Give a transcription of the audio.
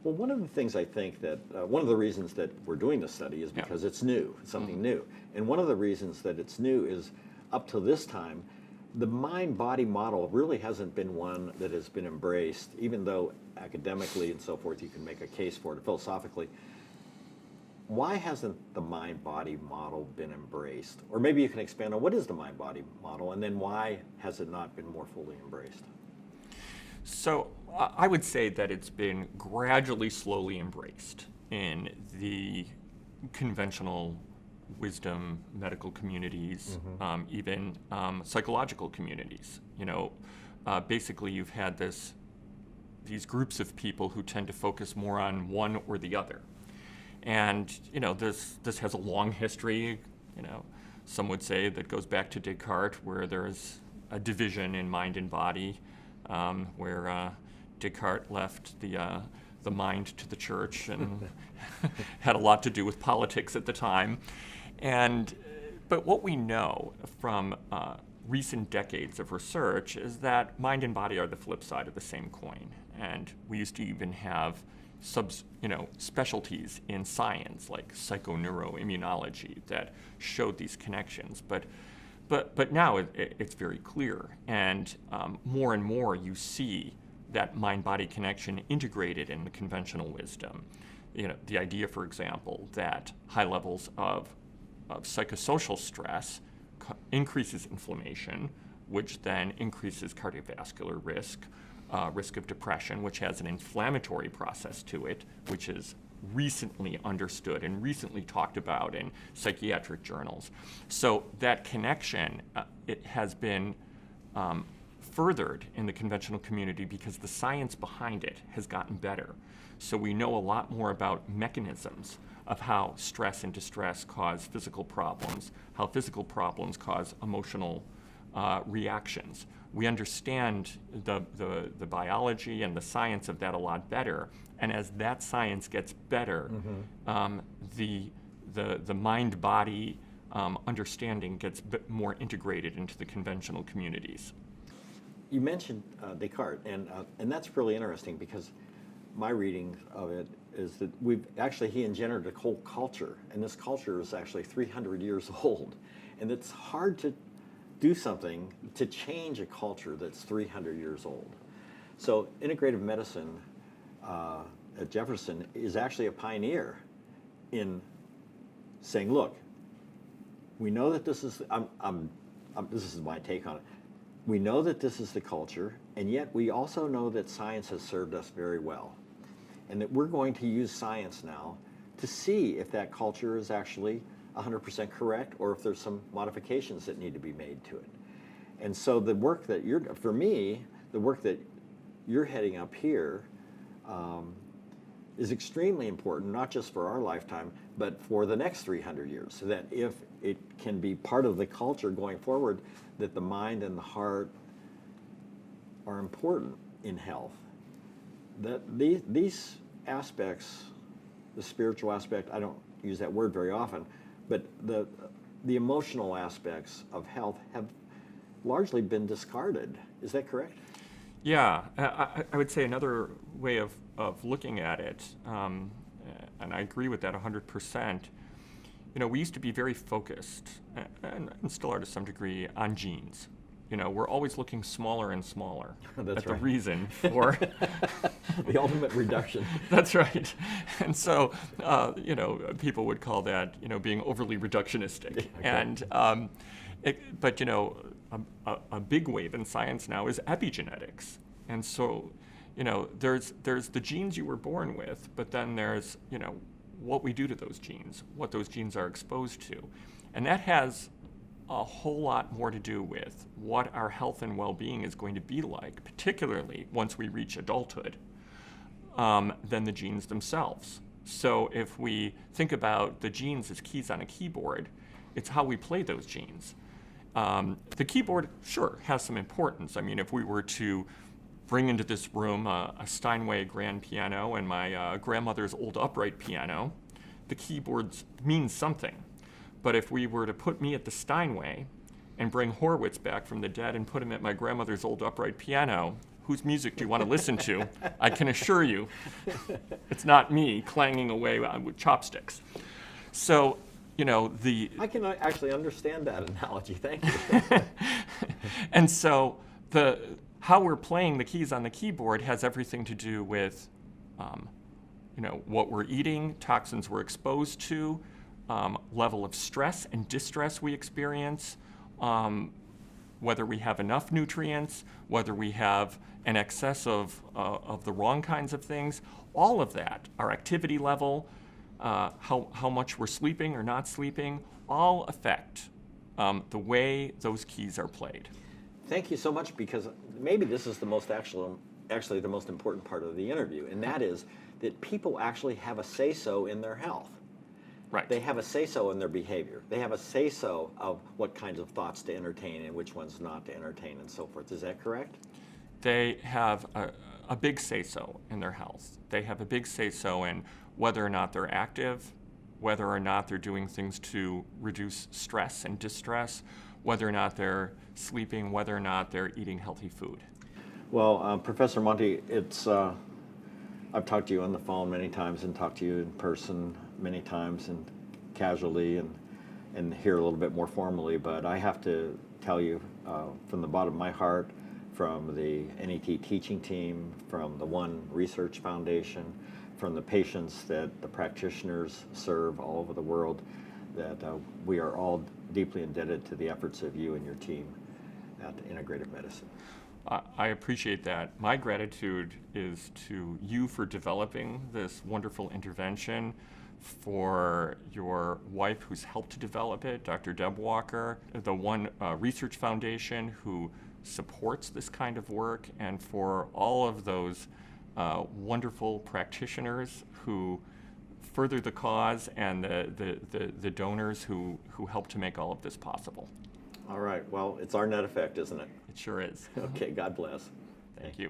Well, one of the things I think that, one of the reasons that we're doing this study is because it's new, it's something new. And one of the reasons that it's new is up to this time, the mind-body model really hasn't been one that has been embraced, even though academically and so forth you can make a case for it philosophically. Why hasn't the mind-body model been embraced? Or maybe you can expand on what is the mind-body model, and then why has it not been more fully embraced? So I would say that it's been gradually, slowly embraced in the conventional wisdom, medical communities, even psychological communities. Basically you've had these groups of people who tend to focus more on one or the other. And this has a long history. Some would say that goes back to Descartes, where there's a division in mind and body, where Descartes left the mind to the church and had a lot to do with politics at the time. But what we know from recent decades of research is that mind and body are the flip side of the same coin. And we used to even have specialties in science like psychoneuroimmunology that showed these connections. But now it's very clear, and more and more you see that mind-body connection integrated in the conventional wisdom. The idea, for example, that high levels of psychosocial stress increases inflammation, which then increases cardiovascular risk, risk of depression, which has an inflammatory process to it, which is recently understood and recently talked about in psychiatric journals. So that connection, it has been furthered in the conventional community because the science behind it has gotten better. So we know a lot more about mechanisms of how stress and distress cause physical problems, how physical problems cause emotional reactions. We understand the biology and the science of that a lot better, and as that science gets better, the mind-body understanding gets more integrated into the conventional communities. You mentioned Descartes, and that's really interesting because my reading of it is that he engendered a whole culture, and this culture is actually 300 years old, and it's hard to do something to change a culture that's 300 years old. So integrative medicine at Jefferson is actually a pioneer in saying, look, we know that this is, this is my take on it. We know that this is the culture, and yet we also know that science has served us very well, and that we're going to use science now to see if that culture is actually 100% correct or if there's some modifications that need to be made to it. And so the work that for me, the work that you're heading up here is extremely important, not just for our lifetime, but for the next 300 years, so that if it can be part of the culture going forward, that the mind and the heart are important in health. That these aspects, the spiritual aspect, I don't use that word very often, but the emotional aspects of health have largely been discarded. Is that correct? Yeah, I would say another way of looking at it, and I agree with that 100%, we used to be very focused, and still are to some degree, on genes. We're always looking smaller and smaller That's at right. the reason for the ultimate reduction. That's right. And so, people would call that, being overly reductionistic. Okay. And, but a big wave in science now is epigenetics. And so, there's the genes you were born with, but then there's, what we do to those genes, what those genes are exposed to. And that has a whole lot more to do with what our health and well-being is going to be like, particularly once we reach adulthood, than the genes themselves. So if we think about the genes as keys on a keyboard, it's how we play those genes. The keyboard, sure, has some importance. I mean, if we were to bring into this room a Steinway grand piano and my grandmother's old upright piano, the keyboards mean something. But if we were to put me at the Steinway and bring Horowitz back from the dead and put him at my grandmother's old upright piano, whose music do you want to listen to? I can assure you, it's not me clanging away with chopsticks. So, you know, I can actually understand that analogy. Thank you. and so how we're playing the keys on the keyboard has everything to do with, you know, what we're eating, toxins we're exposed to, level of stress and distress we experience, whether we have enough nutrients, whether we have an excess of the wrong kinds of things, all of that, our activity level, how much we're sleeping or not sleeping, all affect the way those keys are played. Thank you so much, because maybe this is the most actually the most important part of the interview, and that is that people actually have a say-so in their health. Right. They have a say-so in their behavior. They have a say-so of what kinds of thoughts to entertain and which ones not to entertain and so forth. Is that correct? They have a big say-so in their health. They have a big say-so in whether or not they're active, whether or not they're doing things to reduce stress and distress, whether or not they're sleeping, whether or not they're eating healthy food. Well, Professor Monti, I've talked to you on the phone many times and talked to you in person many times and casually and here a little bit more formally, but I have to tell you from the bottom of my heart, from the NET teaching team, from the One Research Foundation, from the patients that the practitioners serve all over the world, that we are all deeply indebted to the efforts of you and your team at Integrative Medicine. I appreciate that. My gratitude is to you for developing this wonderful intervention, for your wife who's helped to develop it, Dr. Deb Walker, the One Research Foundation who supports this kind of work, and for all of those wonderful practitioners who further the cause, and the donors who help to make all of this possible. All right, well, it's our net effect, isn't it? It sure is. Okay, God bless. Thank you.